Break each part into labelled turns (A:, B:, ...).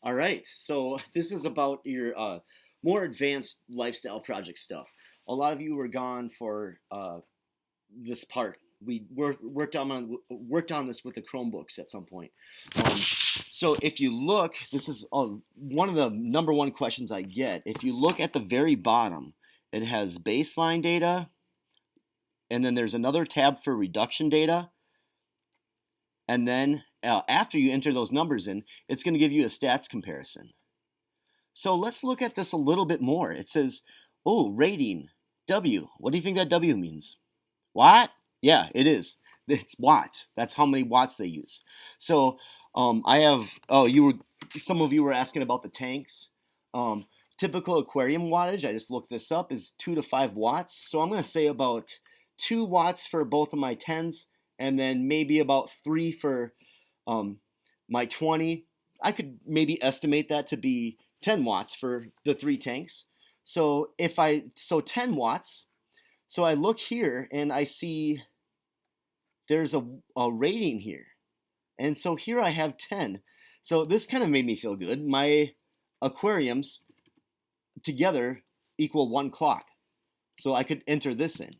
A: All right, so this is about your more advanced lifestyle project stuff. A lot of you were gone for this part. We worked on this with the Chromebooks at some point. So if you look, this is one of the number one questions I get. If you look at the very bottom, it has baseline data, and then there's another tab for reduction data, and then after you enter those numbers in, it's going to give you a stats comparison. So let's look at this a little bit more. It says, oh, rating, W. What do you think that W means? Watt? Yeah, it is. It's watts. That's how many watts they use. So I have, some of you were asking about the tanks. Typical aquarium wattage, I just looked this up, is 2 to 5 watts. So I'm going to say about 2 watts for both of my 10s, and then maybe about 3 for my 20. I could maybe estimate that to be 10 watts for the 3 tanks. So 10 watts. So I look here and I see there's a rating here. And so here I have 10. So this kind of made me feel good. My aquariums together equal 1 clock. So I could enter this in.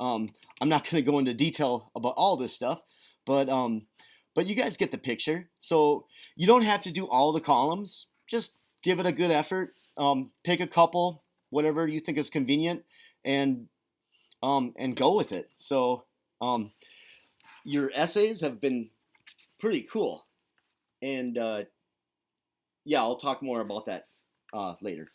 A: I'm not going to go into detail about all this stuff, but you guys get the picture. So you don't have to do all the columns. Just give it a good effort. Pick a couple, whatever you think is convenient, and go with it. So your essays have been pretty cool, and yeah, I'll talk more about that later.